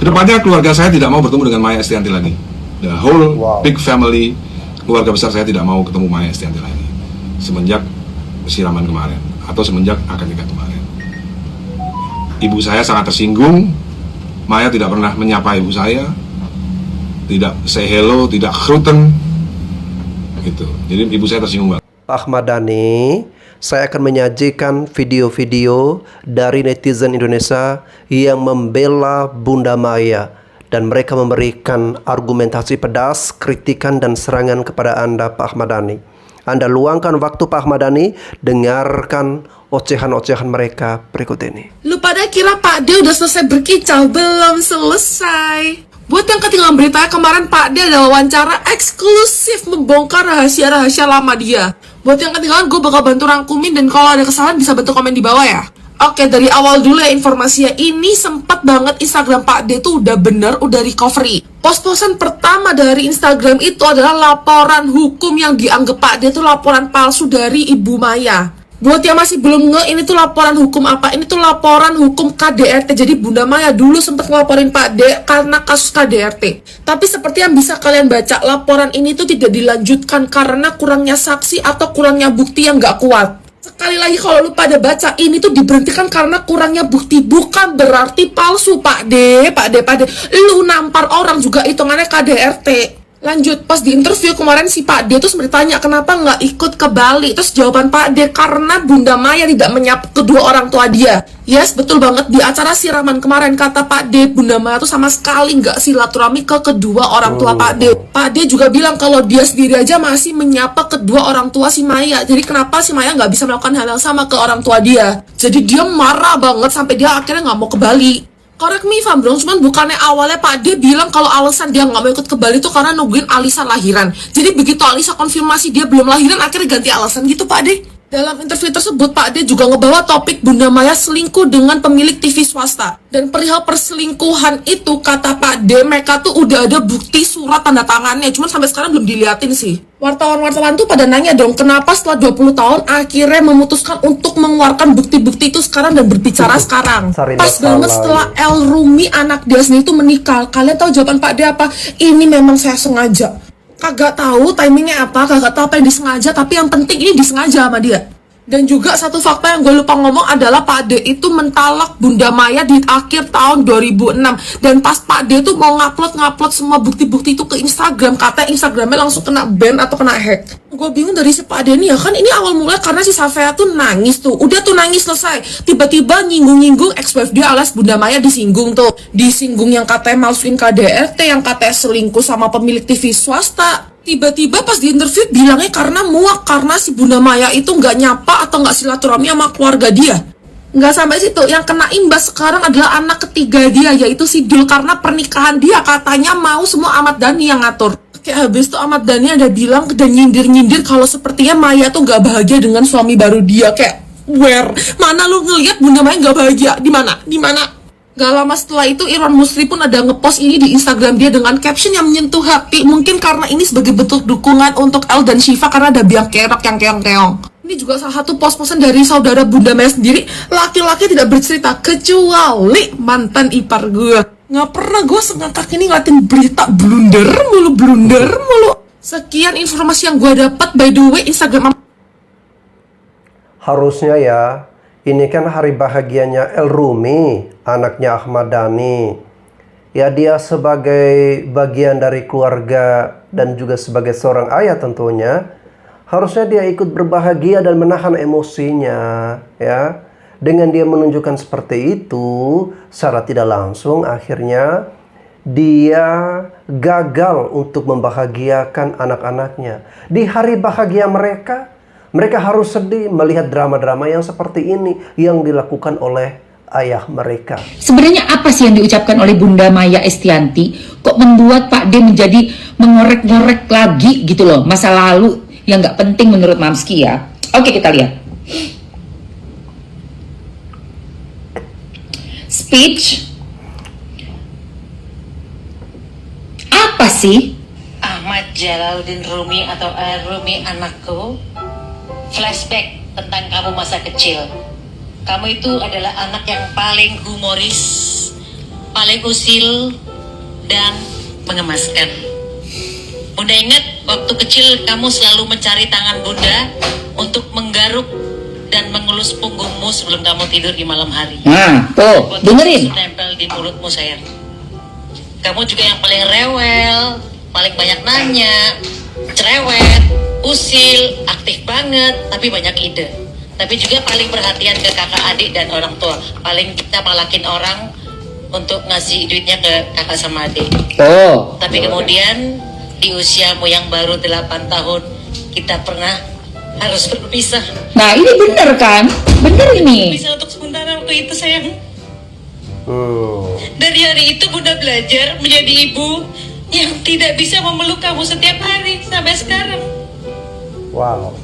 Kedepannya keluarga saya tidak mau bertemu dengan Maya Estianty lagi. The whole big family, keluarga besar saya tidak mau ketemu Maya Estianty lagi. Semenjak siraman kemarin, atau semenjak akad nikah kemarin. Ibu saya sangat tersinggung. Maya tidak pernah menyapa ibu saya, tidak say hello, tidak groeten, gitu. Jadi ibu saya tersinggung banget. Pak Ahmad Dhani, saya akan menyajikan video-video dari netizen Indonesia yang membela Bunda Maya, dan mereka memberikan argumentasi pedas, kritikan dan serangan kepada Anda, Pak Ahmad Dhani. Anda luangkan waktu, Pak Ahmad Dhani, dengarkan ocehan-ocehan mereka berikut ini. Lu pada kira Pak D udah selesai berkicau? Belum selesai. Buat yang ketinggalan beritanya kemarin, Pak D ada wawancara eksklusif membongkar rahasia-rahasia lama dia. Buat yang ketinggalan, gue bakal bantu rangkumin, dan kalau ada kesalahan bisa bantu komen di bawah ya. Oke, dari awal dulu ya informasinya. Ini sempat banget Instagram Pak D tuh udah bener, udah recovery. Post-postan pertama dari Instagram itu adalah laporan hukum yang dianggap Pak D tuh laporan palsu dari Ibu Maya. Buat yang masih belum ini tuh laporan hukum apa? Ini tuh laporan hukum KDRT. Jadi Bunda Maya dulu sempat ngelaporin Pak D karena kasus KDRT. Tapi seperti yang bisa kalian baca, laporan ini tuh tidak dilanjutkan karena kurangnya saksi atau kurangnya bukti yang nggak kuat. Sekali lagi kalau lu pada baca, ini tuh diberhentikan karena kurangnya bukti, bukan berarti palsu, Pak D. Lu nampar orang juga hitungannya KDRT. Lanjut, pas di interview kemarin si Pak D tuh sebenarnya tanya kenapa nggak ikut ke Bali. Terus jawaban Pak D, karena Bunda Maya tidak menyapa kedua orang tua dia. Yes, betul banget, di acara siraman kemarin kata Pak D, Bunda Maya tuh sama sekali nggak silaturahmi ke kedua orang tua Pak D. Pak D juga bilang kalau dia sendiri aja masih menyapa kedua orang tua si Maya. Jadi kenapa si Maya nggak bisa melakukan hal yang sama ke orang tua dia? Jadi dia marah banget sampai dia akhirnya nggak mau ke Bali. Correct me if I'm wrong, cuman bukannya awalnya Pak D bilang kalau alasan dia nggak mau ikut ke Bali itu karena nungguin Alisa lahiran. Jadi begitu Alisa konfirmasi dia belum lahiran, akhirnya ganti alasan gitu Pak D. Dalam interview tersebut, Pak D juga ngebawa topik Bunda Maya selingkuh dengan pemilik TV swasta. Dan perihal perselingkuhan itu, kata Pak D, mereka tuh udah ada bukti surat tanda tangannya, cuman sampai sekarang belum diliatin sih. Wartawan-wartawan tuh pada nanya dong, kenapa setelah 20 tahun akhirnya memutuskan untuk mengeluarkan bukti-bukti itu sekarang dan berbicara sekarang. Pas banget setelah El Rumi, anak dia sendiri tuh menikah. Kalian tahu jawaban Pak D apa? Ini memang saya sengaja. Kagak tahu timingnya apa, kagak tahu apa yang disengaja, tapi yang penting ini disengaja sama dia. Dan juga satu fakta yang gue lupa ngomong adalah Pak D itu mentalak Bunda Maya di akhir tahun 2006. Dan pas Pak D tuh mau ngupload semua bukti-bukti itu ke Instagram, katanya Instagramnya langsung kena ban atau kena hack. Gue bingung dari si Pak D ini ya, kan ini awal mulai karena si Safea tuh nangis tuh. Udah tuh nangis selesai, tiba-tiba nyinggung-nyinggung ex-wife dia alias Bunda Maya disinggung tuh. Disinggung yang katanya masukin KDRT, yang katanya selingkuh sama pemilik TV swasta. Tiba-tiba pas di interview bilangnya karena muak, karena si Bunda Maya itu nggak nyapa atau nggak silaturahmi sama keluarga dia. Nggak sampai situ, yang kena imbas sekarang adalah anak ketiga dia, yaitu si Dul, karena pernikahan dia katanya mau semua Ahmad Dhani yang ngatur. Kayak habis itu Ahmad Dhani ada bilang dan nyindir-nyindir kalau sepertinya Maya tuh nggak bahagia dengan suami baru dia. Kayak where? Mana lu ngelihat Bunda Maya nggak bahagia? Di mana? Gak lama setelah itu Irwan Musri pun ada ngepost ini di Instagram dia dengan caption yang menyentuh hati. Mungkin karena ini sebagai bentuk dukungan untuk El dan Syifa karena ada biang kerok yang keong-keong. Ini juga salah satu post-postan dari saudara Bunda Maya sendiri. Laki-laki tidak bercerita kecuali mantan ipar gue. Gak pernah gue sengakak ini ngeliatin berita blunder mulu. Sekian informasi yang gue dapat. By the way, Instagram harusnya ya, ini kan hari bahagianya El Rumi, anaknya Ahmad Dhani. Ya, dia sebagai bagian dari keluarga dan juga sebagai seorang ayah tentunya, harusnya dia ikut berbahagia dan menahan emosinya, ya. Dengan dia menunjukkan seperti itu, secara tidak langsung akhirnya dia gagal untuk membahagiakan anak-anaknya. Di hari bahagia mereka harus sedih melihat drama-drama yang seperti ini yang dilakukan oleh ayah mereka. Sebenarnya apa sih yang diucapkan oleh Bunda Maya Estianty kok membuat Pak D menjadi mengorek-ngorek lagi gitu loh masa lalu yang nggak penting menurut Mamski ya. Oke, kita lihat. Speech. Apa sih? Ahmad Jalaluddin Rumi atau Rumi anakku. Flashback tentang kamu masa kecil. Kamu itu adalah anak yang paling humoris, paling usil dan mengemaskan. Bunda ingat waktu kecil kamu selalu mencari tangan Bunda untuk menggaruk dan mengelus punggungmu sebelum kamu tidur di malam hari. Nah, tuh, Waktu dengerin. susu nempel di mulutmu sayang. Kamu juga yang paling rewel, paling banyak nanya, cerewet, usil, aktif banget, tapi banyak ide. Tapi juga paling perhatian ke kakak adik dan orang tua. Paling kita malakin orang untuk ngasih duitnya ke kakak sama adik. Tuh. Tapi kemudian di usiamu yang baru 8 tahun, kita pernah harus berpisah. Nah, ini bener kan? Bener ini. Bisa untuk sementara waktu itu sayang. Hmm. Dari hari itu Bunda belajar menjadi ibu yang tidak bisa memeluk kamu setiap hari sampai sekarang. Wow.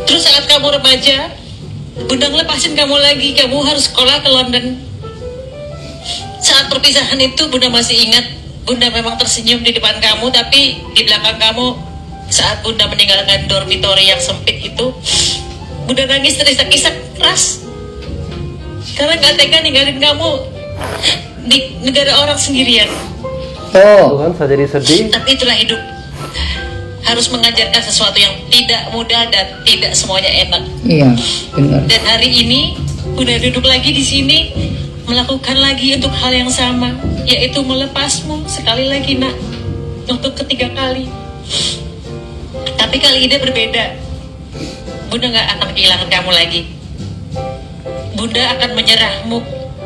Terus saat kamu remaja, Bunda ngelepasin kamu lagi, kamu harus sekolah ke London. Saat perpisahan itu Bunda masih ingat, Bunda memang tersenyum di depan kamu, tapi di belakang kamu saat Bunda meninggalkan dormitory yang sempit itu, Bunda nangis terisak-isak keras karena gak tega ninggalin kamu di negara orang sendirian. Tuh. Tuhan, saya jadi sedih. Tapi itulah hidup, harus mengajarkan sesuatu yang tidak mudah dan tidak semuanya enak. Iya, bener. Dan hari ini Bunda duduk lagi di sini melakukan lagi untuk hal yang sama, yaitu melepasmu sekali lagi nak, untuk ketiga kali. Tapi kali ini berbeda. Bunda gak akan kehilangan kamu lagi. Bunda akan menyerahmu.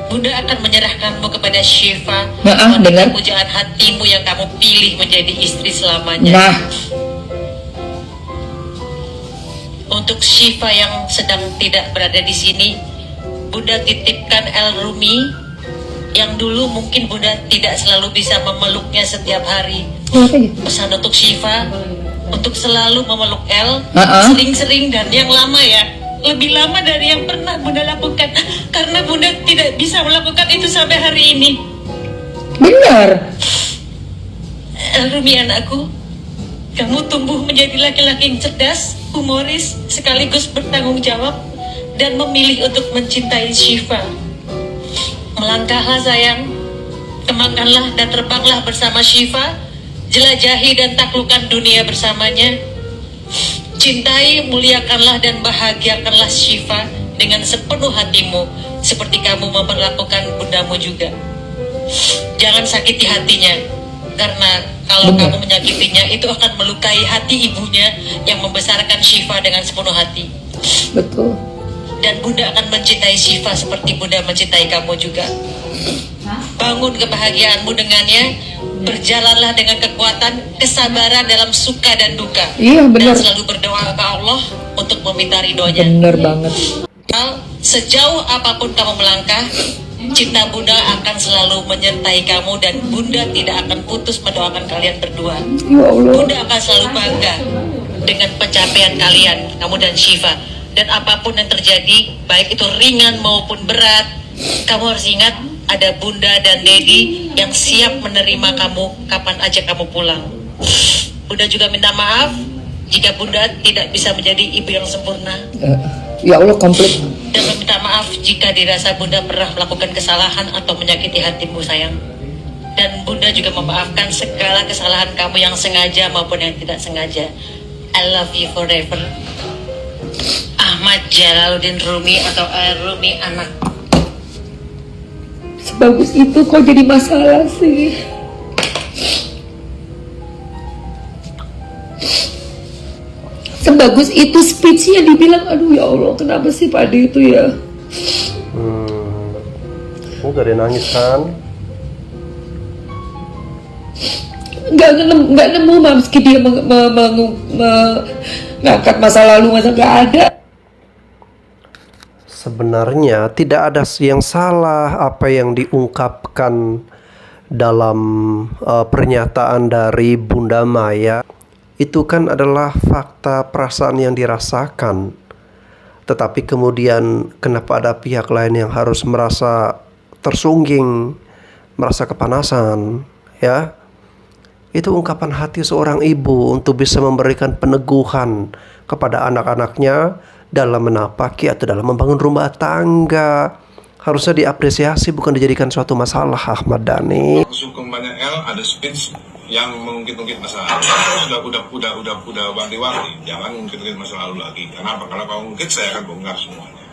Bunda akan menyerahkanmu kepada Syifa, dengar. pujaan hatimu yang kamu pilih menjadi istri selamanya. Nah, Untuk Syifa yang sedang tidak berada di sini, Bunda titipkan El Rumi yang dulu mungkin Bunda tidak selalu bisa memeluknya setiap hari. apa gitu? Pesan untuk Syifa untuk selalu memeluk El, Uh-uh. sering-sering dan yang lama ya, lebih lama dari yang pernah Bunda lakukan, karena Bunda tidak bisa melakukan itu sampai hari ini. Bener. El Rumi anakku, kamu tumbuh menjadi laki-laki yang cerdas, humoris, sekaligus bertanggung jawab dan memilih untuk mencintai Syifa. Melangkahlah sayang, kembangkanlah dan terbanglah bersama Syifa, jelajahi dan taklukkan dunia bersamanya. Cintai, muliakanlah dan bahagiakanlah Syifa dengan sepenuh hatimu, seperti kamu memperlakukan bundamu juga. Jangan sakiti hatinya, karena kalau kamu menyakitinya, itu akan melukai hati ibunya yang membesarkan Syifa dengan sepenuh hati. Betul. Dan Bunda akan mencintai Syifa seperti Bunda mencintai kamu juga. Bangun kebahagiaanmu dengannya, berjalanlah dengan kekuatan, kesabaran dalam suka dan duka. Iya, benar. Dan selalu berdoa ke Allah untuk meminta ridhonya. Bener banget. Sejauh apapun kamu melangkah, cinta Bunda akan selalu menyertai kamu dan Bunda tidak akan putus mendoakan kalian berdua. Ya Allah. Bunda akan selalu bangga dengan pencapaian kalian, kamu dan Syifa. Dan apapun yang terjadi, baik itu ringan maupun berat, kamu harus ingat ada Bunda dan Dedi yang siap menerima kamu kapan aja kamu pulang. Bunda juga minta maaf jika Bunda tidak bisa menjadi ibu yang sempurna. Ya Allah, komplit. Dan meminta maaf jika dirasa Bunda pernah melakukan kesalahan atau menyakiti hatimu sayang. Dan Bunda juga memaafkan segala kesalahan kamu yang sengaja maupun yang tidak sengaja. I love you forever. Ahmad Jalaluddin Rumi atau Rumi anak. Sebagus itu kok jadi masalah sih. Sebagus itu speechnya dibilang, aduh ya Allah, kenapa sih Pak Ade itu ya? Udah dia nangis kan? Nggak nemu meski dia mengangkat masa lalu, masa nggak ada. Sebenarnya tidak ada yang salah apa yang diungkapkan dalam pernyataan dari Bunda Maya. Itu kan adalah fakta perasaan yang dirasakan. Tetapi kemudian kenapa ada pihak lain yang harus merasa tersungging, merasa kepanasan, ya? Itu ungkapan hati seorang ibu untuk bisa memberikan peneguhan kepada anak-anaknya dalam menapaki atau dalam membangun rumah tangga. Harusnya diapresiasi, bukan dijadikan suatu masalah, Ahmad Dhani. Sukembanya L ada speech yang mengungkit-ungkit masa lalu. Saya udah wanti-wanti, jangan mengungkit-ungkit masa lalu lagi. Kenapa? Karena kalau mungkin saya akan bongkar semuanya.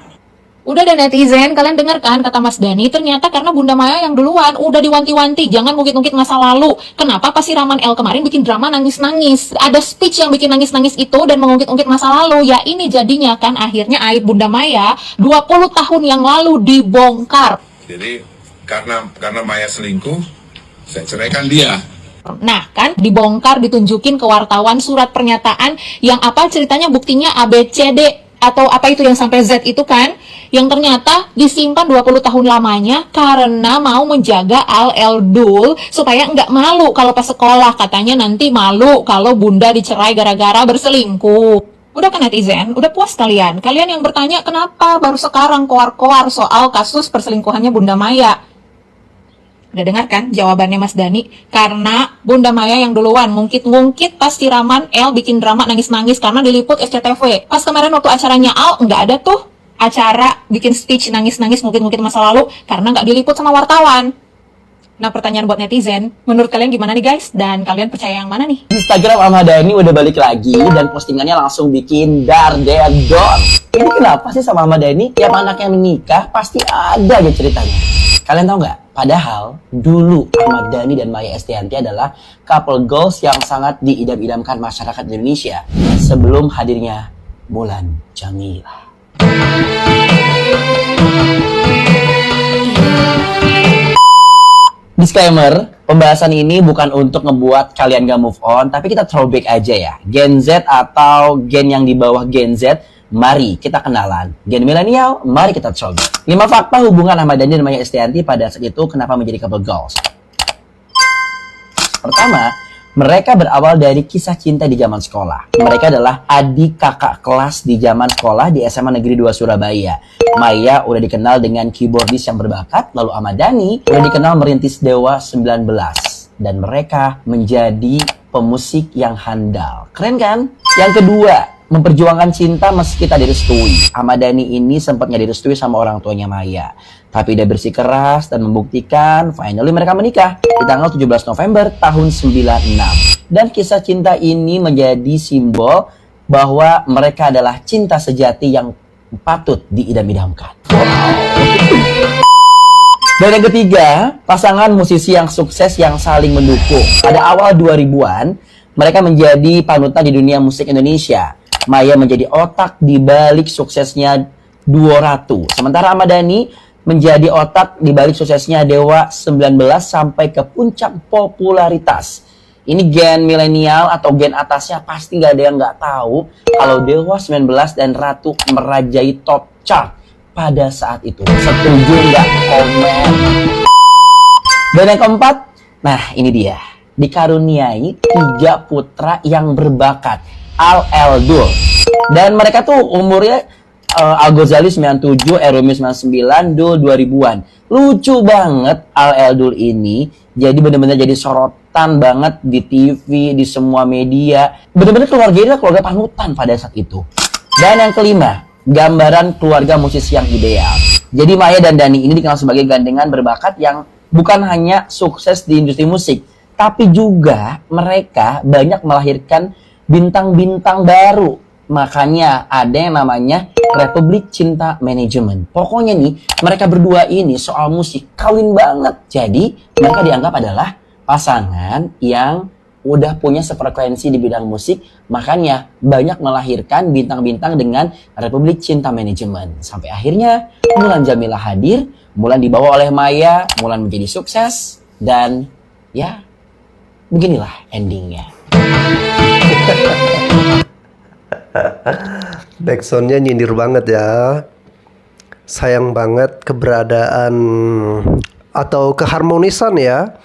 Udah deh netizen, kalian dengar kan kata Mas Dhani, ternyata karena Bunda Maya yang duluan udah diwanti-wanti, jangan ngungkit-ngungkit masa lalu. Kenapa pas siraman El kemarin bikin drama nangis-nangis? Ada speech yang bikin nangis-nangis itu dan mengungkit-ungkit masa lalu. Ya ini jadinya kan akhirnya aib Bunda Maya 20 tahun yang lalu dibongkar. Jadi karena Maya selingkuh, saya ceraikan dia. Nah kan dibongkar, ditunjukin ke wartawan surat pernyataan yang apa ceritanya, buktinya ABCD atau apa itu yang sampai Z itu kan, yang ternyata disimpan 20 tahun lamanya karena mau menjaga Al Eldul supaya nggak malu kalau pas sekolah. Katanya nanti malu kalau bunda dicerai gara-gara berselingkuh. Udah kan netizen? Udah puas kalian? Kalian yang bertanya kenapa baru sekarang koar-koar soal kasus perselingkuhannya Bunda Maya? Udah dengar kan jawabannya Mas Dhani? Karena Bunda Maya yang duluan ngungkit-ngungkit pas siraman El bikin drama nangis-nangis karena diliput SCTV. Pas kemarin waktu acaranya Al nggak ada tuh acara bikin speech nangis-nangis ngungkit-ngungkit masa lalu karena nggak diliput sama wartawan. Nah pertanyaan buat netizen, menurut kalian gimana nih guys? Dan kalian percaya yang mana nih? Instagram Ahmad Dhani udah balik lagi dan postingannya langsung bikin dar der dor. Ini kenapa sih sama Ahmad Dhani? Tiap anaknya menikah pasti ada aja ceritanya. Kalian tahu nggak? Padahal dulu Ahmad Dhani dan Maya Estianty adalah couple goals yang sangat diidam-idamkan masyarakat Indonesia sebelum hadirnya Mulan Jameela. Disclaimer, pembahasan ini bukan untuk ngebuat kalian gak move on, tapi kita throwback aja ya. Gen Z atau gen yang di bawah Gen Z, mari kita kenalan. Gen milenial, mari kita throwback. 5 fakta hubungan Ahmad Dhani dan Maya Estianty pada saat itu kenapa menjadi couple goals. Pertama, mereka berawal dari kisah cinta di zaman sekolah. Mereka adalah adik kakak kelas di zaman sekolah di SMA Negeri 2 Surabaya. Maya udah dikenal dengan keyboardis yang berbakat, lalu Ahmad Dhani udah dikenal merintis Dewa 19. Dan mereka menjadi pemusik yang handal. Keren kan? Yang kedua, memperjuangkan cinta meski tak direstui. Ahmad Dhani ini sempat nggak direstui sama orang tuanya Maya. Tapi dia bersikeras dan membuktikan, finally mereka menikah di tanggal 17 November tahun 96. Dan kisah cinta ini menjadi simbol bahwa mereka adalah cinta sejati yang patut diidam-idamkan. Dan yang ketiga, pasangan musisi yang sukses yang saling mendukung. Pada awal 2000-an, mereka menjadi panutan di dunia musik Indonesia. Maya menjadi otak di balik suksesnya Duo Ratu. Sementara Ahmad Dhani menjadi otak di balik suksesnya Dewa 19 sampai ke puncak popularitas. Ini gen milenial atau gen atasnya pasti nggak ada yang nggak tahu kalau Dewa 19 dan Ratu merajai top chart pada saat itu. Setuju nggak? Komen. Dan yang keempat, nah ini dia. Dikaruniai 3 putra yang berbakat. Al Eldul. Dan mereka tuh umurnya Al-Ghazali 97, Erumi 99, Dul 2000-an. Lucu banget Al Eldul ini. Jadi benar-benar jadi sorotan banget di TV, di semua media. Benar-benar keluarga keluarga panutan pada saat itu. Dan yang kelima, gambaran keluarga musisi yang ideal. Jadi Maya dan Dhani ini dikenal sebagai gandengan berbakat yang bukan hanya sukses di industri musik, tapi juga mereka banyak melahirkan bintang-bintang baru. Makanya ada yang namanya Republik Cinta Manajemen. Pokoknya nih, mereka berdua ini soal musik kawin banget. Jadi, mereka dianggap adalah pasangan yang udah punya sefrekuensi di bidang musik. Makanya banyak melahirkan bintang-bintang dengan Republik Cinta Manajemen. Sampai akhirnya Mulan Jameela hadir, Mulan dibawa oleh Maya, Mulan menjadi sukses. Dan ya, beginilah endingnya. Backsoundnya nyindir banget ya. Sayang banget keberadaan atau keharmonisan ya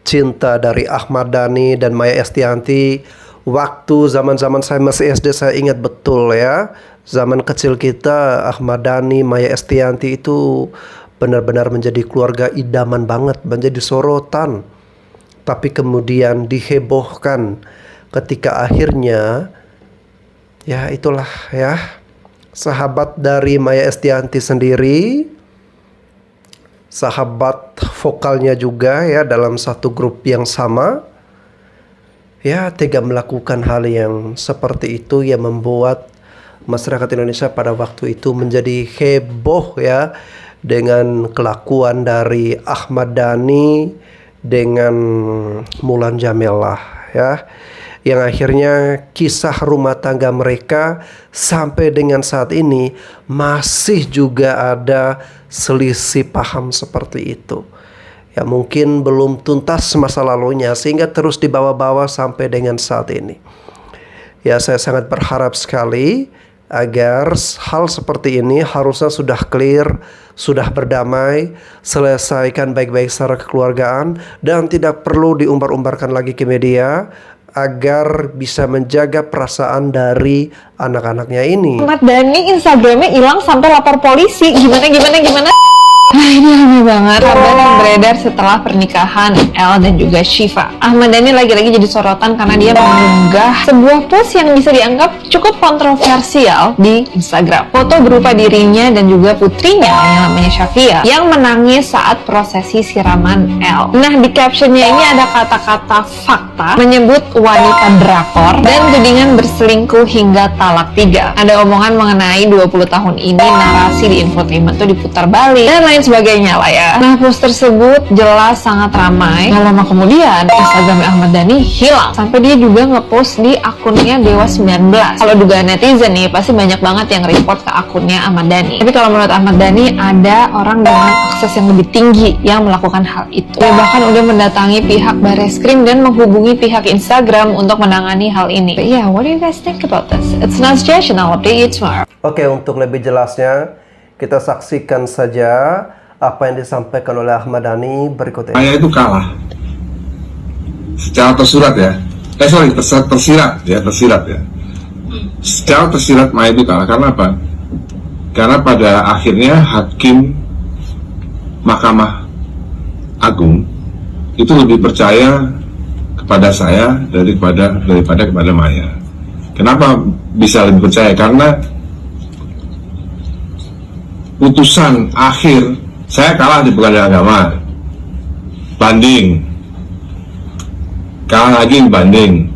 cinta dari Ahmad Dhani dan Maya Estianty. Waktu zaman-zaman saya masih SD saya ingat betul ya. Zaman kecil kita Ahmad Dhani, Maya Estianty itu benar-benar menjadi keluarga idaman banget, menjadi sorotan. Tapi kemudian dihebohkan ketika akhirnya ya itulah ya, sahabat dari Maya Estianty sendiri sahabat vokalnya juga ya dalam satu grup yang sama, ya tega melakukan hal yang seperti itu yang membuat masyarakat Indonesia pada waktu itu menjadi heboh ya dengan kelakuan dari Ahmad Dhani dengan Mulan Jameela ya, yang akhirnya kisah rumah tangga mereka sampai dengan saat ini masih juga ada selisih paham seperti itu. Ya mungkin belum tuntas masa lalunya sehingga terus dibawa-bawa sampai dengan saat ini. Ya saya sangat berharap sekali agar hal seperti ini harusnya sudah clear, sudah berdamai, selesaikan baik-baik secara kekeluargaan dan tidak perlu diumbar-umbarkan lagi ke media agar bisa menjaga perasaan dari anak-anaknya ini. Ahmad Dhani Instagramnya hilang sampai lapor polisi. Gimana? Nah ini aneh banget. Kabar yang beredar setelah pernikahan El dan juga Syifa. Ahmad Dhani lagi-lagi jadi sorotan karena dia mengunggah sebuah post yang bisa dianggap cukup kontroversial di Instagram. Foto berupa dirinya dan juga putrinya yang namanya Syafia yang menangis saat prosesi siraman El. Nah di captionnya ini ada kata-kata fakta menyebut wanita drakor dan tudingan berselingkuh hingga talak 3. Ada omongan mengenai 20 tahun ini narasi di infotainment tuh diputar balik dan lain sebagainya lah ya. Nah post tersebut jelas sangat ramai. Gak lama kemudian Instagram Ahmad Dhani hilang sampai dia juga ngepost di akunnya Dewa 19. Kalau dugaan netizen nih pasti banyak banget yang report ke akunnya Ahmad Dhani. Tapi kalau menurut Ahmad Dhani ada orang dengan akses yang lebih tinggi yang melakukan hal itu. Dia bahkan udah mendatangi pihak Barreskrim dan menghubungi pihak Instagram untuk menangani hal ini. But yeah, what do you guys think about this? It's not suggestion, I'll update you tomorrow. Oke, untuk lebih jelasnya kita saksikan saja apa yang disampaikan oleh Ahmad Dhani berikut ini. Maya itu kalah secara tersurat ya. Tersirat ya. Secara tersirat Maya itu kalah karena apa? Karena pada akhirnya hakim Mahkamah Agung itu lebih percaya kepada saya daripada kepada Maya. Kenapa bisa lebih percaya? Karena putusan akhir saya kalah di pengadilan agama, banding, kalah lagi banding,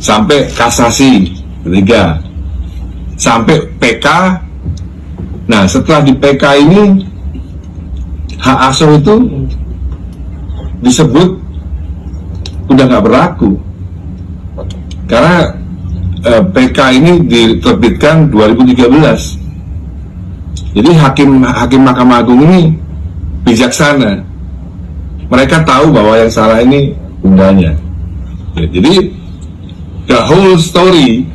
sampai kasasi ketiga, sampai PK. Nah setelah di PK ini hak asuh itu disebut udah nggak berlaku karena PK ini diterbitkan 2013. Jadi hakim Mahkamah Agung ini bijaksana. Mereka tahu bahwa yang salah ini undangnya. Ya, jadi the whole story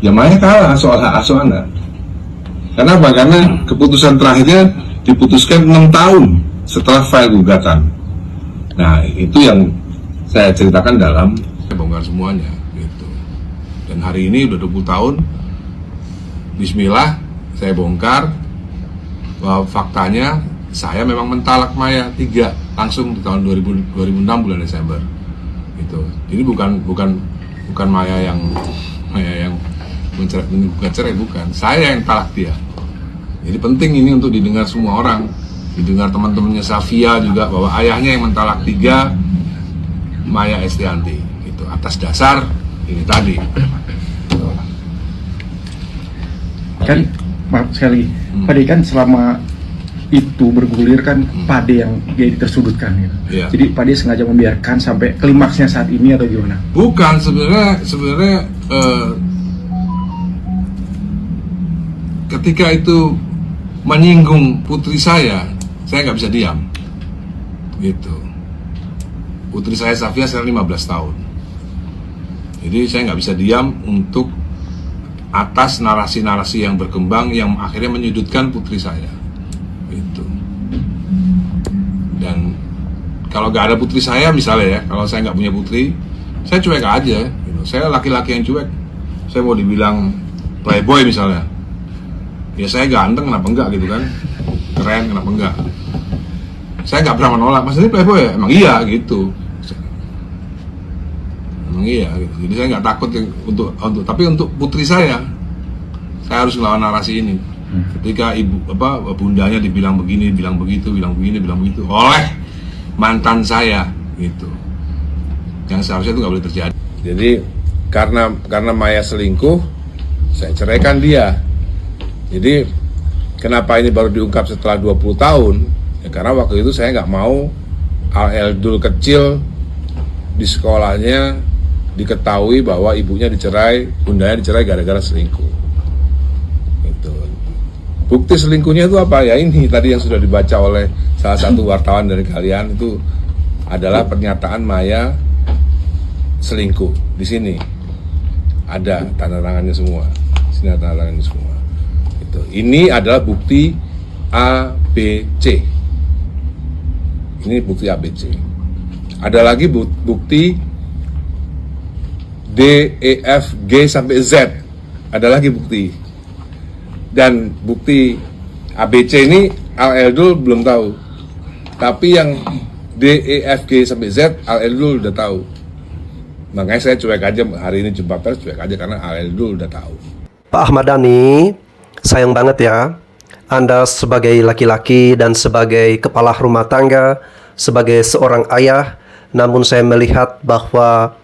ya Maya kalah soal hak asuh anak. Kenapa? Karena keputusan terakhirnya diputuskan 6 tahun setelah file gugatan. Nah itu yang saya ceritakan dalam saya bongkar semuanya gitu. Dan hari ini udah 20 tahun. Bismillah saya bongkar bahwa faktanya saya memang mentalak Maya 3 langsung di tahun 2006 bulan Desember gitu. Jadi bukan Maya yang bukan cerai, bukan. Saya yang talak dia. Jadi penting ini untuk didengar semua orang, didengar teman-temannya Safia juga bahwa ayahnya yang mentalak 3 Maya Estianty itu atas dasar ini tadi. Kan maaf sekali, Pak De kan selama itu bergulir kan Pak De yang jadi tersudutkan gitu. Iya. Jadi Pak De sengaja membiarkan sampai klimaksnya saat ini atau gimana? Bukan, sebenarnya ketika itu menyinggung putri saya nggak bisa diam gitu. Putri saya Safia sekarang 15 tahun. Jadi saya nggak bisa diam untuk atas narasi-narasi yang berkembang yang akhirnya menyudutkan putri saya gitu. Dan kalau nggak ada putri saya misalnya ya, kalau saya nggak punya putri, saya cuek aja gitu. Saya laki-laki yang cuek. Saya mau dibilang playboy misalnya, ya saya ganteng kenapa enggak gitu kan, keren kenapa enggak. Saya nggak pernah menolak, mas ini playboy ya, emang iya gitu. Iya, gitu. Jadi saya nggak takut untuk tapi untuk putri saya harus melawan narasi ini. Ketika bundanya dibilang begini, bilang begitu, bilang begini, bilang begitu oleh mantan saya gitu. Yang seharusnya itu nggak boleh terjadi. Jadi karena Maya selingkuh, saya ceraikan dia. Jadi kenapa ini baru diungkap setelah 20 tahun? Ya, karena waktu itu saya nggak mau Al-Eldul kecil di sekolahnya diketahui bahwa ibunya dicerai, bundanya dicerai gara-gara selingkuh. Gitu. Bukti selingkuhnya itu apa? Ya ini tadi yang sudah dibaca oleh salah satu wartawan dari kalian, itu adalah pernyataan Maya selingkuh. Di sini ada tanda tangannya semua. Di sini ada tanda tangannya semua. Gitu. Ini adalah bukti ABC. Ini bukti ABC. Ada lagi bukti D, E, F, G sampai Z. Ada lagi bukti. Dan bukti ABC ini Al-Eldul belum tahu. Tapi yang D, E, F, G sampai Z Al-Eldul udah tahu. Makanya saya cuek aja hari ini jumpa pers, cuek aja karena Al-Eldul udah tahu. Pak Ahmad Dhani, sayang banget ya, Anda sebagai laki-laki dan sebagai kepala rumah tangga, sebagai seorang ayah, namun saya melihat bahwa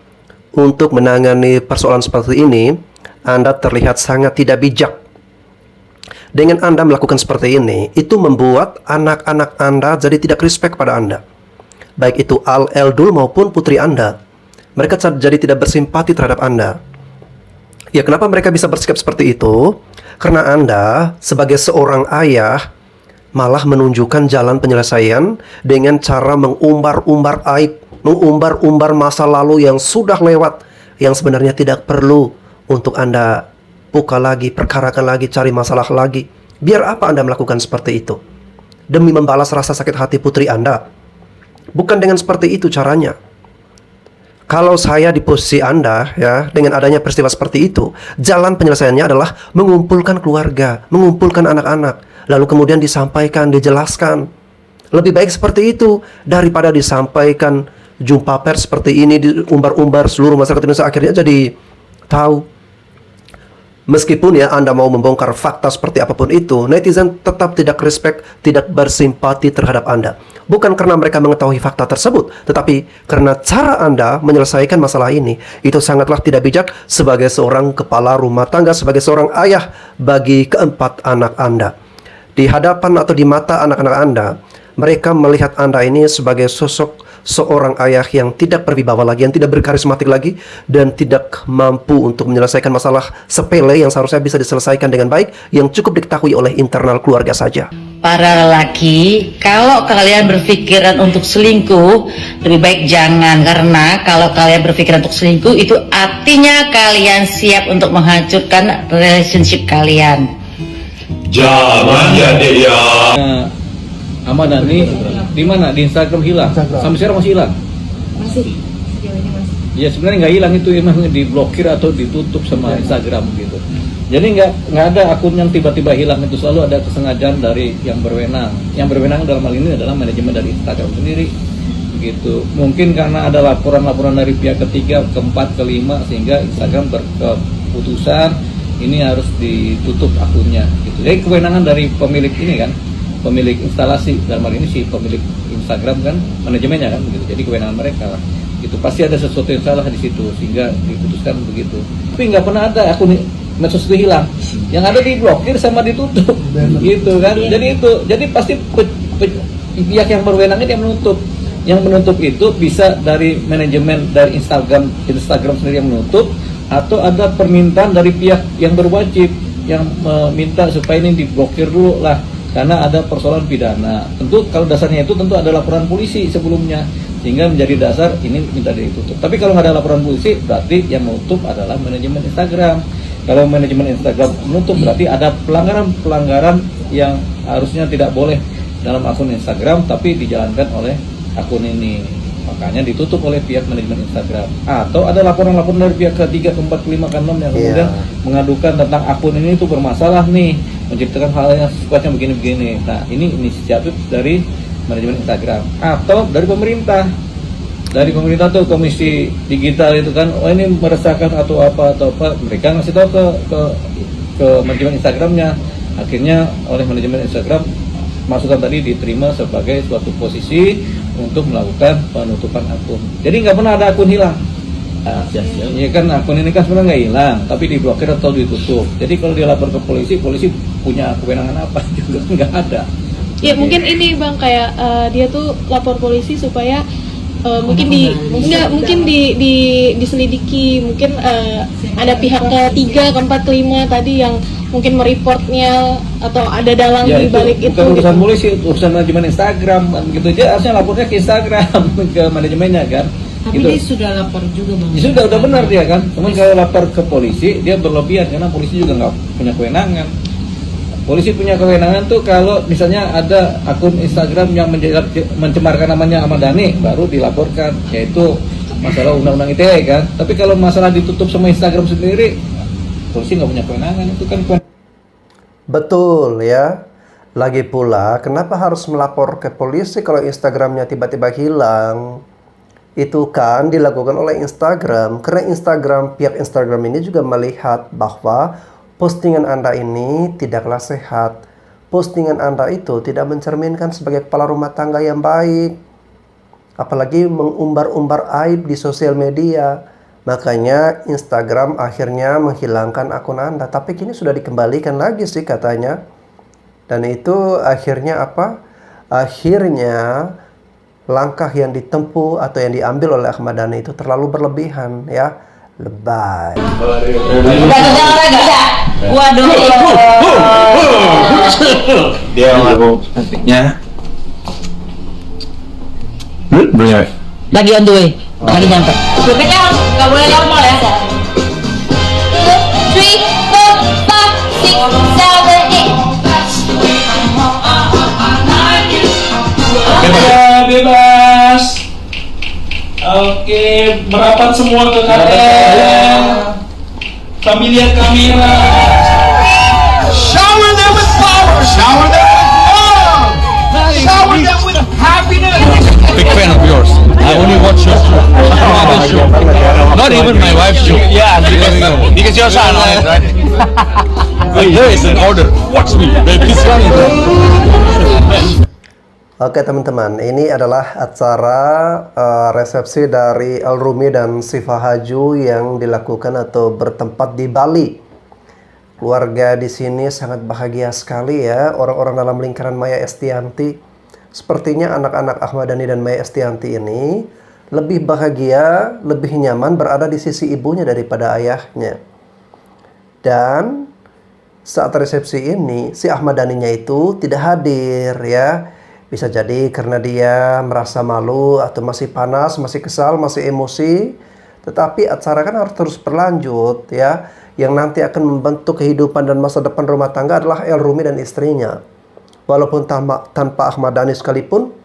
untuk menangani persoalan seperti ini, Anda terlihat sangat tidak bijak. Dengan Anda melakukan seperti ini, itu membuat anak-anak Anda jadi tidak respect pada Anda. Baik itu Al-Eldul maupun putri Anda. Mereka jadi tidak bersimpati terhadap Anda. Ya, kenapa mereka bisa bersikap seperti itu? Karena Anda sebagai seorang ayah malah menunjukkan jalan penyelesaian dengan cara mengumbar-umbar aib, mengumbar-umbar masa lalu yang sudah lewat, yang sebenarnya tidak perlu untuk Anda buka lagi, perkarakan lagi, cari masalah lagi. Biar apa Anda melakukan seperti itu? Demi membalas rasa sakit hati putri Anda? Bukan dengan seperti itu caranya. Kalau saya di posisi Anda, ya, dengan adanya peristiwa seperti itu, jalan penyelesaiannya adalah mengumpulkan keluarga, mengumpulkan anak-anak, lalu kemudian disampaikan, dijelaskan. Lebih baik seperti itu daripada disampaikan jumpa pers seperti ini, diumbar-umbar seluruh masyarakat Indonesia, akhirnya jadi tahu. Meskipun ya Anda mau membongkar fakta seperti apapun itu, netizen tetap tidak respect, tidak bersimpati terhadap Anda. Bukan karena mereka mengetahui fakta tersebut, tetapi karena cara Anda menyelesaikan masalah ini, itu sangatlah tidak bijak sebagai seorang kepala rumah tangga, sebagai seorang ayah bagi keempat anak Anda. Di hadapan atau di mata anak-anak Anda, mereka melihat Anda ini sebagai sosok seorang ayah yang tidak berwibawa lagi, yang tidak berkarismatik lagi, dan tidak mampu untuk menyelesaikan masalah sepele yang seharusnya bisa diselesaikan dengan baik, yang cukup diketahui oleh internal keluarga saja. Para lelaki, kalau kalian berpikiran untuk selingkuh, lebih baik jangan. Karena kalau kalian berpikiran untuk selingkuh, itu artinya kalian siap untuk menghancurkan relationship kalian. Jangan ya dek ya. Ahmad Dhani di mana? Di Instagram hilang. Sampai sekarang masih hilang. Masih. Sejauh ini masih. Ya sebenarnya nggak hilang, itu emang diblokir atau ditutup sama Instagram gitu. Jadi nggak ada akun yang tiba-tiba hilang, itu selalu ada kesengajaan dari yang berwenang. Yang berwenang dalam hal ini adalah manajemen dari Instagram sendiri. Begitu. Mungkin karena ada laporan-laporan dari pihak ketiga, keempat, kelima, sehingga Instagram berkeputusan ini harus ditutup akunnya. Gitu. Jadi kewenangan dari pemilik ini kan, pemilik instalasi, dalam hal ini si pemilik Instagram kan, manajemennya kan begitu. Jadi kewenangan mereka lah. Gitu. Pasti ada sesuatu yang salah di situ sehingga diputuskan begitu. Tapi nggak pernah ada akun medsos itu hilang. Yang ada diblokir sama ditutup. Gitu kan. Jadi pasti pihak yang berwenang ini yang menutup. Yang menutup itu bisa dari manajemen dari Instagram sendiri yang menutup, atau ada permintaan dari pihak yang berwajib yang meminta supaya ini diblokir dulu lah, karena ada persoalan pidana. Tentu kalau dasarnya itu tentu ada laporan polisi sebelumnya, sehingga menjadi dasar ini minta ditutup. Tapi kalau nggak ada laporan polisi, berarti yang menutup adalah manajemen Instagram. Kalau manajemen Instagram menutup, berarti ada pelanggaran yang harusnya tidak boleh dalam akun Instagram, tapi dijalankan oleh akun ini. Makanya ditutup oleh pihak manajemen Instagram. Atau ada laporan-laporan dari pihak ketiga, keempat, kelima, keenam yang kemudian mengadukan tentang akun ini itu bermasalah nih, menciptakan hal yang sifatnya begini-begini. Nah, ini inisiatif dari manajemen Instagram atau dari pemerintah. Dari pemerintah tuh komisi digital itu kan, oh ini meresahkan atau apa, mereka ngasih tahu ke manajemen Instagramnya, Akhirnya oleh manajemen Instagram masukan tadi diterima sebagai suatu posisi untuk melakukan penutupan akun. Jadi nggak pernah ada akun hilang. Iya kan, akun ini kan sebenarnya nggak hilang, tapi diblokir atau ditutup. Jadi kalau dia lapor ke polisi, polisi punya kewenangan apa juga nggak ada. Ya mungkin ini bang kayak dia tuh lapor polisi supaya mungkin diselidiki, mungkin ada pihak ketiga, keempat, kelima tadi yang mungkin mereportnya atau ada dalang Ya, di balik itu. Bukan urusan gitu. polisi, urusan manajemen Instagram kan gitu aja, harusnya lapornya ke Instagram ke manajemennya kan. Tapi Gitu. dia sudah lapor juga bang. Ya sudah udah benar dia kan. Cuman kalau lapor ke polisi dia berlebihan karena polisi juga nggak punya kewenangan. Polisi punya kewenangan tuh kalau misalnya ada akun Instagram yang mencemarkan namanya Ahmad Dhani baru dilaporkan, yaitu masalah undang-undang ITE kan. Tapi kalau masalah ditutup sama Instagram sendiri, polisi nggak punya kewenangan, itu kan Betul ya. Lagi pula, kenapa harus melapor ke polisi kalau Instagramnya tiba-tiba hilang? Itu kan dilakukan oleh Instagram, karena pihak Instagram ini juga melihat bahwa postingan Anda ini tidaklah sehat. Postingan Anda itu tidak mencerminkan sebagai kepala rumah tangga yang baik. Apalagi mengumbar-umbar aib di sosial media. Makanya Instagram akhirnya menghilangkan akun Anda. Tapi kini sudah dikembalikan lagi sih katanya. Dan itu akhirnya apa? Akhirnya langkah yang ditempuh atau yang diambil oleh Ahmad Dhani itu terlalu berlebihan ya. Lebay. Waduh. Dia cantiknya. Lagi on the way. Lagi nyampe. Bebeknya nggak boleh normal ya. 3, 4, 5, 6, 7, 8. Bebas. Oke, merapat semua ke KTM. Sambil lihat kamera. Shower them with power. Shower them with love. Shower them with happiness. Big fan of yours. I only watch your show. Not even my wife's show. Yeah, because you're silent, right? There is an order. Watch me. This one is Oke teman-teman, ini adalah acara resepsi dari El Rumi dan Syifa Haju yang dilakukan atau bertempat di Bali. Keluarga di sini sangat bahagia sekali ya, orang-orang dalam lingkaran Maya Estianty. Sepertinya anak-anak Ahmad Dhani dan Maya Estianty ini lebih bahagia, lebih nyaman berada di sisi ibunya daripada ayahnya. Dan saat resepsi ini, si Ahmad Dhaninya itu tidak hadir ya. Bisa jadi karena dia merasa malu atau masih panas, masih kesal, masih emosi. Tetapi acara kan harus terus berlanjut ya. Yang nanti akan membentuk kehidupan dan masa depan rumah tangga adalah El Rumi dan istrinya. Walaupun tanpa Ahmad Dhani sekalipun,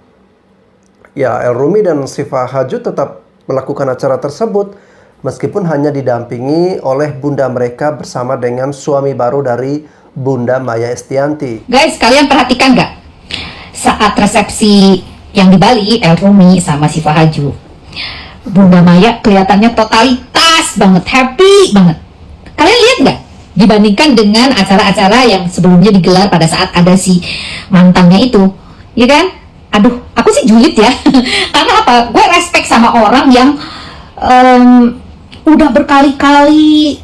ya El Rumi dan Syifa Haju tetap melakukan acara tersebut. Meskipun hanya didampingi oleh bunda mereka bersama dengan suami baru dari Bunda Maya Estianty. Guys, kalian perhatikan nggak? Saat resepsi yang di Bali, El Rumi sama Syifa Haju, Bunda Maya kelihatannya totalitas banget, happy banget. Kalian lihat nggak? Dibandingkan dengan acara-acara yang sebelumnya digelar pada saat ada si mantannya itu, ya kan? Aduh, aku sih julid ya. Karena apa? Gue respect sama orang yang udah berkali-kali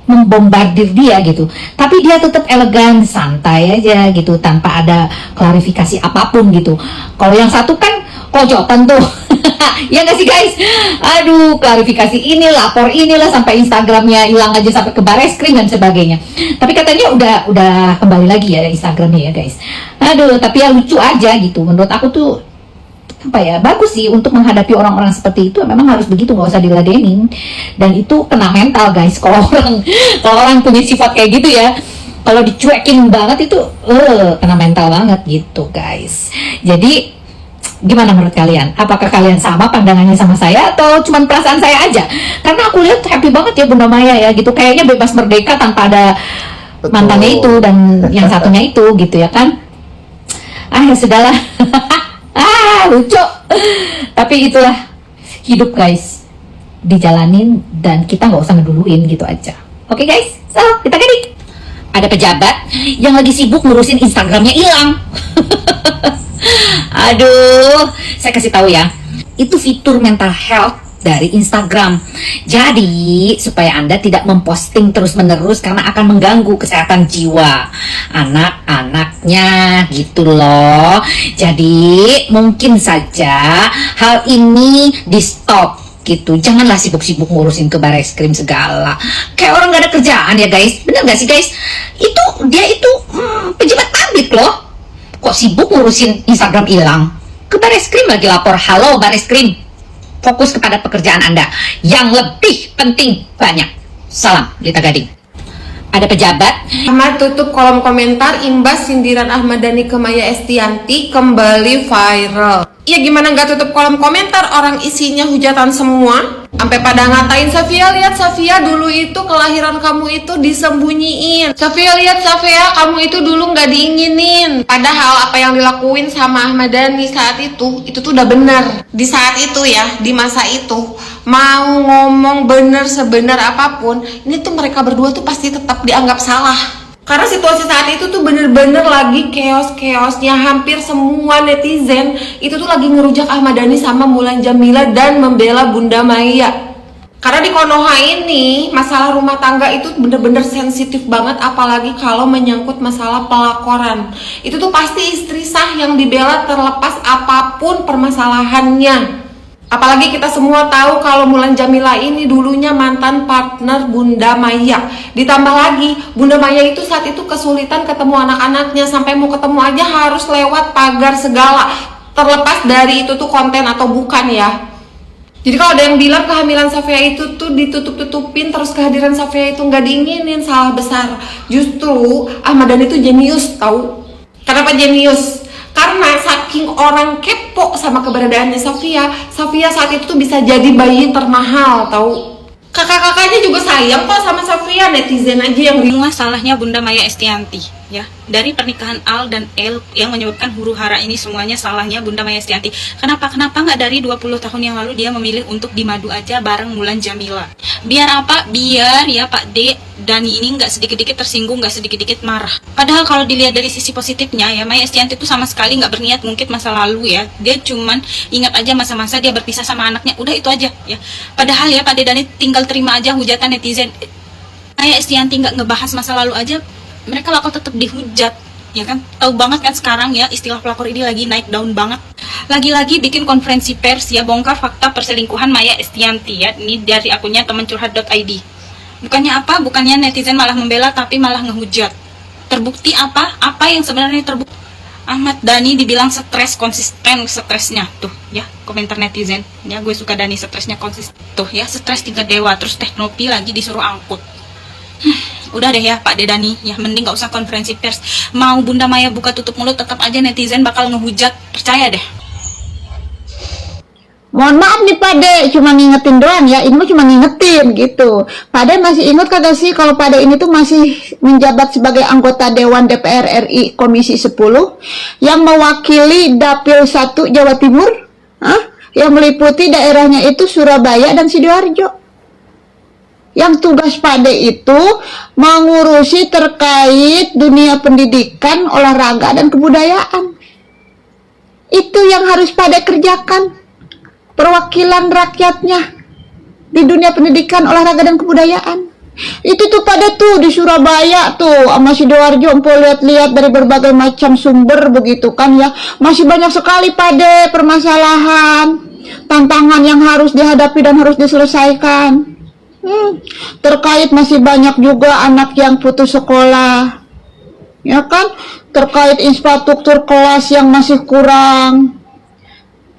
membombardir dia gitu, tapi dia tetap elegan, santai aja gitu, tanpa ada klarifikasi apapun gitu. Kalau yang satu kan kocotan tuh. Ya nggak sih guys? Aduh, klarifikasi ini, lapor inilah, sampai Instagramnya hilang aja, sampai ke Bareskrim dan sebagainya. Tapi katanya udah kembali lagi ya Instagramnya ya guys. Aduh, tapi ya lucu aja gitu. Menurut aku tuh apa ya, bagus sih untuk menghadapi orang-orang seperti itu. Memang harus begitu, nggak usah diladenin. Dan itu kena mental guys. Kalau orang punya sifat kayak gitu ya, kalau dicuekin banget itu kena mental banget gitu guys. Jadi gimana menurut kalian? Apakah kalian sama pandangannya sama saya atau cuma perasaan saya aja? Karena aku lihat happy banget ya Bunda Maya ya gitu. Kayaknya bebas merdeka tanpa ada mantannya itu dan yang satunya itu gitu ya kan. Ya sudahlah. Lucu. Tapi itulah hidup guys, dijalanin dan kita nggak usah ngeduluin gitu aja. Oke guys, so kita gini. Ada pejabat yang lagi sibuk ngurusin Instagramnya hilang. Aduh, saya kasih tahu ya, itu fitur mental health dari Instagram. Jadi, supaya Anda tidak memposting terus-menerus karena akan mengganggu kesehatan jiwa anak-anaknya gitu loh. Jadi, mungkin saja hal ini di stop gitu. Janganlah sibuk-sibuk ngurusin ke Bareskrim segala. Kayak orang gak ada kerjaan ya guys. Bener gak sih guys? Dia itu pejabat publik loh. Kok sibuk ngurusin Instagram hilang? Ke Bareskrim lagi lapor. Halo Bareskrim, fokus kepada pekerjaan Anda yang lebih penting banyak. Salam, Lita Gading. Ada pejabat. Ahmad tutup kolom komentar imbas sindiran Ahmad Dhani ke Maya Estianty kembali viral. Ya gimana nggak tutup kolom komentar, orang isinya hujatan semua. Sampai pada ngatain, Safia, lihat Safia, dulu itu kelahiran kamu itu disembunyiin. Safia, lihat Safia, kamu itu dulu nggak diinginin. Padahal apa yang dilakuin sama Ahmad Dhani saat itu tuh udah benar. Di saat itu ya, di masa itu, mau ngomong bener sebenar apapun, ini tuh mereka berdua tuh pasti tetap dianggap salah. Karena situasi saat itu tuh bener-bener lagi chaos-chaosnya. Hampir semua netizen itu tuh lagi ngerujak Ahmad Dhani sama Mulan Jamila dan membela Bunda Maya. Karena di Konoha ini masalah rumah tangga itu bener-bener sensitif banget, apalagi kalau menyangkut masalah pelakoran. Itu tuh pasti istri sah yang dibela terlepas apapun permasalahannya. Apalagi kita semua tahu kalau Mulan Jamila ini dulunya mantan partner Bunda Maya. Ditambah lagi, Bunda Maya itu saat itu kesulitan ketemu anak-anaknya. Sampai mau ketemu aja harus lewat pagar segala. Terlepas dari itu tuh konten atau bukan ya. Jadi kalau ada yang bilang kehamilan Safia itu tuh ditutup-tutupin, terus kehadiran Safia itu nggak diinginin, salah besar. Justru Ahmad Dhani itu jenius tahu. Kenapa jenius? Karena saking orang kepo sama keberadaannya Safia saat itu tuh bisa jadi bayi termahal tahu. Kakak-kakaknya juga sayang kok sama Safia, netizen aja yang semua salahnya Bunda Maya Estianty ya. Dari pernikahan Al dan El yang menyebabkan huru-hara ini semuanya salahnya Bunda Maya Estianty. Kenapa nggak dari 20 tahun yang lalu dia memilih untuk dimadu aja bareng Mulan Jamila? Biar apa? Biar ya Pak D, Dhani ini nggak sedikit-dikit tersinggung, nggak sedikit-dikit marah. Padahal kalau dilihat dari sisi positifnya ya, Maya Estianty itu sama sekali nggak berniat ngungkit masa lalu ya. Dia cuman ingat aja masa-masa dia berpisah sama anaknya, udah itu aja ya. Padahal ya Pak D Dhani tinggal terima aja hujatan netizen. Maya Estianty nggak ngebahas masa lalu aja, mereka bakal tetap dihujat ya kan. Tahu banget kan sekarang ya, istilah pelakor ini lagi naik daun banget. Lagi-lagi bikin konferensi pers ya, bongkar fakta perselingkuhan Maya Estianty ya. Ini dari akunnya temencurhat.id. Bukannya netizen malah membela, tapi malah ngehujat. Terbukti apa yang sebenarnya terbukti? Ahmad Dhani dibilang stres, konsisten stresnya tuh ya, komentar netizen ya. Gue suka Dhani stresnya konsisten tuh ya, stres tingkat dewa. Terus Teknopi lagi disuruh angkut. Udah deh ya Pak Dhani ya, mending gak usah konferensi pers. Mau Bunda Maya buka tutup mulut tetap aja netizen bakal ngehujat, percaya deh. Mohon maaf nih Pak De, cuma ngingetin doang ya, ini mah cuma ngingetin gitu. Pak De masih ingat kagak sih kalau Pak De ini tuh masih menjabat sebagai anggota Dewan DPR RI Komisi 10 yang mewakili Dapil 1 Jawa Timur, yang meliputi daerahnya itu Surabaya dan Sidoarjo. Yang tugas Pak De itu mengurusi terkait dunia pendidikan, olahraga, dan kebudayaan. Itu yang harus Pak De kerjakan. Perwakilan rakyatnya di dunia pendidikan, olahraga, dan kebudayaan. Itu tuh pada tuh di Surabaya tuh sama Sidoarjo, empol lihat-lihat dari berbagai macam sumber begitu kan ya. Masih banyak sekali pada permasalahan, tantangan yang harus dihadapi dan harus diselesaikan. Terkait masih banyak juga anak yang putus sekolah, ya kan? Terkait infrastruktur kelas yang masih kurang,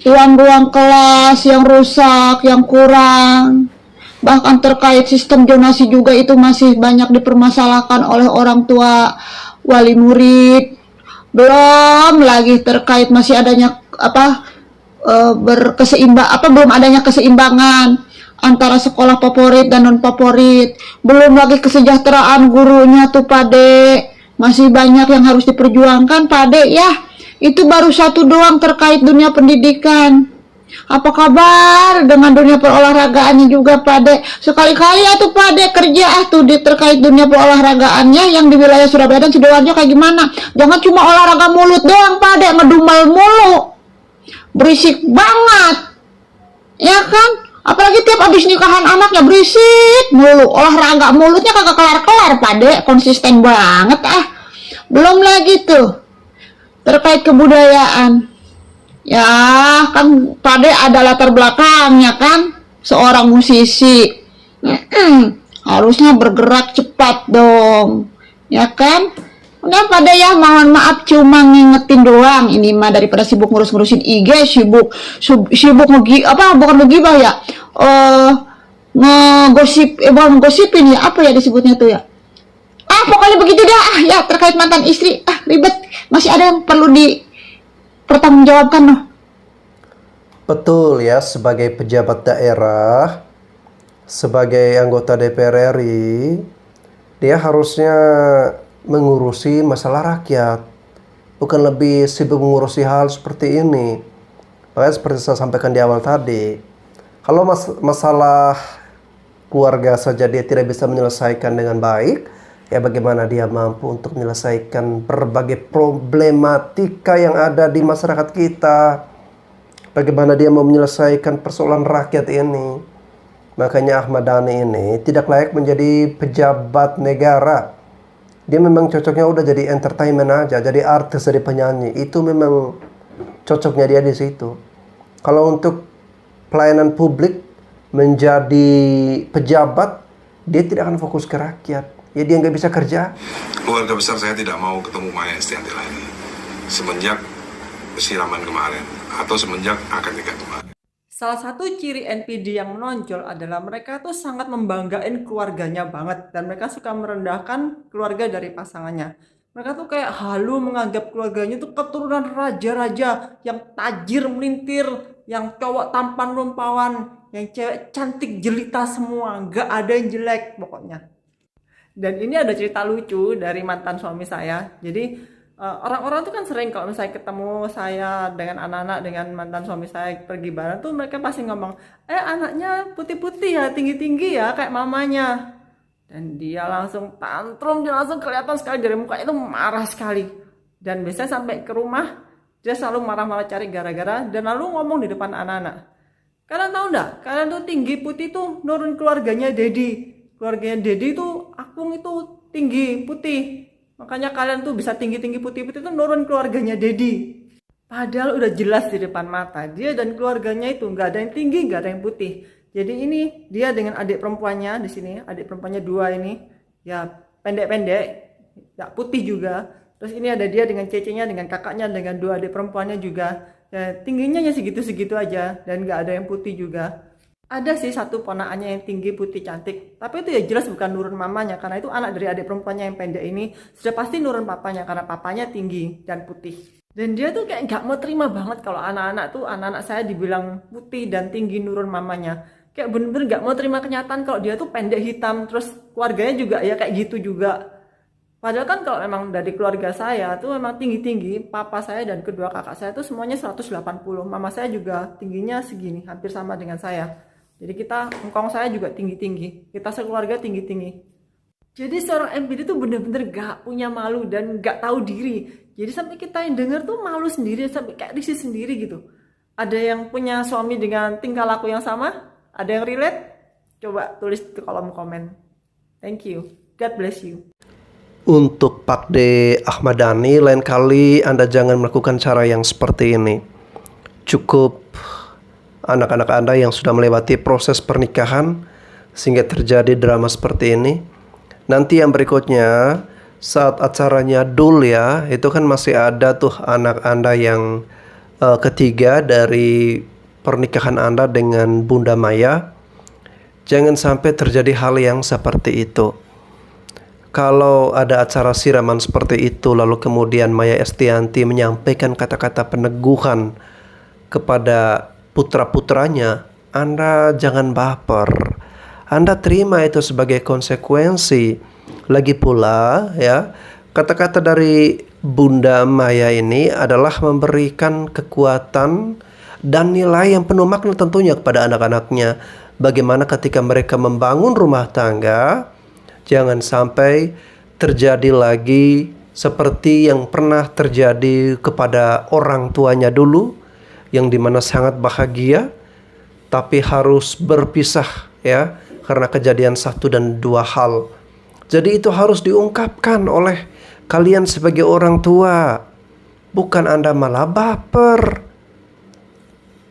ruang-ruang kelas yang rusak, yang kurang. Bahkan terkait sistem zonasi juga itu masih banyak dipermasalahkan oleh orang tua, wali murid. Belum lagi terkait masih adanya belum adanya keseimbangan antara sekolah favorit dan non favorit. Belum lagi kesejahteraan gurunya tuh Pak De. Masih banyak yang harus diperjuangkan Pak De ya. Itu baru satu doang terkait dunia pendidikan. Apa kabar dengan dunia perolahragaannya juga Pade? Sekali-kali tuh Pade kerja tuh terkait dunia perolahragaannya yang di wilayah Surabaya dan Sidoarjo kayak gimana? Jangan cuma olahraga mulut doang Pade, ngedumel mulu. Berisik banget. Ya kan? Apalagi tiap abis nikahan anaknya berisik mulu. Olahraga mulutnya kagak kelar-kelar Pade, konsisten banget Belum lagi tuh terkait kebudayaan. Ya kan Pade ada latar belakangnya kan, seorang musisi. Harusnya bergerak cepat dong. Ya kan? Udah Pade ya, mohon maaf cuma ngingetin doang. Ini mah daripada sibuk ngurus-ngurusin IG, sibuk bukan ngegibah ya. Ngosipin ya, apa ya disebutnya tuh ya. Pokoknya begitu dah ya, terkait mantan istri. Ribet. Masih ada yang perlu dipertanggungjawabkan loh. Betul ya, sebagai pejabat daerah, sebagai anggota DPR RI, dia harusnya mengurusi masalah rakyat, bukan lebih sibuk mengurusi hal seperti ini. Makanya seperti saya sampaikan di awal tadi, kalau masalah keluarga saja dia tidak bisa menyelesaikan dengan baik, ya bagaimana dia mampu untuk menyelesaikan berbagai problematika yang ada di masyarakat kita? Bagaimana dia mau menyelesaikan persoalan rakyat ini? Makanya Ahmad Dhani ini tidak layak menjadi pejabat negara. Dia memang cocoknya udah jadi entertainment aja, jadi artis, jadi penyanyi. Itu memang cocoknya dia di situ. Kalau untuk pelayanan publik, menjadi pejabat, dia tidak akan fokus ke rakyat. Ya dia nggak bisa kerja. Keluarga besar saya tidak mau ketemu Maya Estianty lagi semenjak siraman kemarin atau semenjak akad nikah kemarin. Salah satu ciri NPD yang menonjol adalah mereka tuh sangat membanggain keluarganya banget, dan mereka suka merendahkan keluarga dari pasangannya. Mereka tuh kayak halu menganggap keluarganya tuh keturunan raja-raja yang tajir melintir, yang cowok tampan rumpawan, yang cewek cantik jelita semua, nggak ada yang jelek pokoknya. Dan ini ada cerita lucu dari mantan suami saya. Jadi orang-orang tuh kan sering kalau misalnya ketemu saya dengan anak-anak, dengan mantan suami saya pergi bareng tuh mereka pasti ngomong, anaknya putih-putih ya, tinggi-tinggi ya kayak mamanya. Dan dia langsung tantrum, dia langsung kelihatan sekali dari mukanya itu marah sekali. Dan biasanya sampai ke rumah dia selalu marah-marah cari gara-gara, dan lalu ngomong di depan anak-anak, kalian tahu enggak, kalian tuh tinggi putih tuh nurun keluarganya Dedi. Keluarganya Dedi tuh Akung itu tinggi putih, makanya kalian tuh bisa tinggi-tinggi putih-putih itu nurun keluarganya Dedi. Padahal udah jelas di depan mata dia dan keluarganya itu nggak ada yang tinggi, nggak ada yang putih. Jadi ini dia dengan adik perempuannya di sini, adik perempuannya dua ini, ya pendek-pendek, nggak putih juga. Terus ini ada dia dengan cecenya, dengan kakaknya, dengan dua adik perempuannya juga, ya tingginya ya segitu-segitu aja dan nggak ada yang putih juga. Ada sih satu ponakannya yang tinggi, putih, cantik, tapi itu ya jelas bukan nurun mamanya, karena itu anak dari adik perempuannya yang pendek ini sudah pasti nurun papanya, karena papanya tinggi dan putih. Dan dia tuh kayak nggak mau terima banget kalau anak-anak saya dibilang putih dan tinggi nurun mamanya. Kayak bener-bener nggak mau terima kenyataan kalau dia tuh pendek hitam, terus keluarganya juga ya kayak gitu juga. Padahal kan kalau memang dari keluarga saya tuh memang tinggi-tinggi, papa saya dan kedua kakak saya tuh semuanya 180, mama saya juga tingginya segini, hampir sama dengan saya. Jadi engkong saya juga tinggi-tinggi, kita sekeluarga tinggi-tinggi. Jadi seorang NPD tuh bener-bener gak punya malu dan gak tahu diri. Jadi sampai kita yang denger tuh malu sendiri, sampai kayak risih sendiri gitu. Ada yang punya suami dengan tingkah laku yang sama? Ada yang relate? Coba tulis di kolom komen. Thank you, God bless you. Untuk Pak D. Ahmad Dhani, lain kali Anda jangan melakukan cara yang seperti ini. Cukup anak-anak Anda yang sudah melewati proses pernikahan sehingga terjadi drama seperti ini. Nanti yang berikutnya saat acaranya dul ya, itu kan masih ada tuh anak Anda yang ketiga dari pernikahan Anda dengan Bunda Maya. Jangan sampai terjadi hal yang seperti itu. Kalau ada acara siraman seperti itu lalu kemudian Maya Estianty menyampaikan kata-kata peneguhan kepada putra-putranya, Anda jangan baper. Anda terima itu sebagai konsekuensi. Lagi pula ya, kata-kata dari Bunda Maya ini adalah memberikan kekuatan dan nilai yang penuh makna tentunya kepada anak-anaknya. Bagaimana ketika mereka membangun rumah tangga, jangan sampai terjadi lagi seperti yang pernah terjadi kepada orang tuanya dulu, yang dimana sangat bahagia, tapi harus berpisah ya, karena kejadian satu dan dua hal. Jadi itu harus diungkapkan oleh kalian sebagai orang tua, bukan Anda malah baper.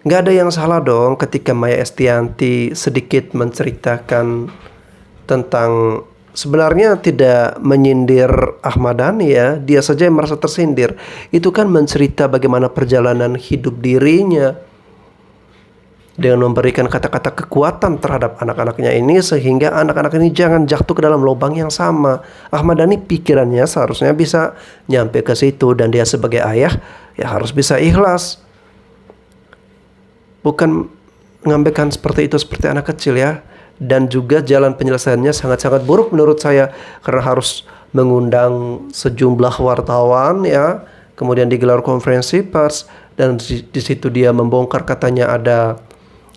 Nggak ada yang salah dong ketika Maya Estianty sedikit menceritakan tentang, sebenarnya tidak menyindir Ahmad Dhani ya, dia saja yang merasa tersindir. Itu kan mencerita bagaimana perjalanan hidup dirinya dengan memberikan kata-kata kekuatan terhadap anak-anaknya ini, sehingga anak-anak ini jangan jatuh ke dalam lubang yang sama. Ahmad Dhani pikirannya seharusnya bisa nyampe ke situ, dan dia sebagai ayah ya harus bisa ikhlas, bukan mengambilkan seperti itu seperti anak kecil ya. Dan juga jalan penyelesaiannya sangat-sangat buruk menurut saya, karena harus mengundang sejumlah wartawan ya, kemudian digelar konferensi pers, dan di situ dia membongkar katanya ada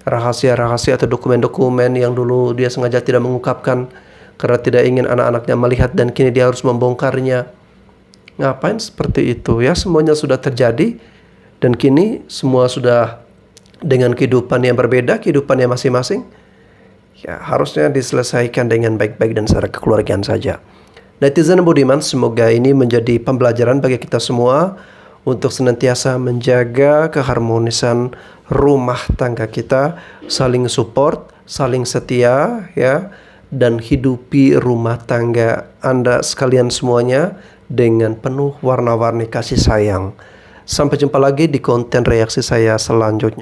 rahasia-rahasia atau dokumen-dokumen yang dulu dia sengaja tidak mengungkapkan karena tidak ingin anak-anaknya melihat, dan kini dia harus membongkarnya. Ngapain seperti itu ya? Semuanya sudah terjadi, dan kini semua sudah dengan kehidupan yang berbeda, kehidupannya masing-masing. Ya, harusnya diselesaikan dengan baik-baik dan secara kekeluargaan saja. Netizen budiman, semoga ini menjadi pembelajaran bagi kita semua untuk senantiasa menjaga keharmonisan rumah tangga kita, saling support, saling setia ya, dan hidupi rumah tangga Anda sekalian semuanya dengan penuh warna-warni kasih sayang. Sampai jumpa lagi di konten reaksi saya selanjutnya.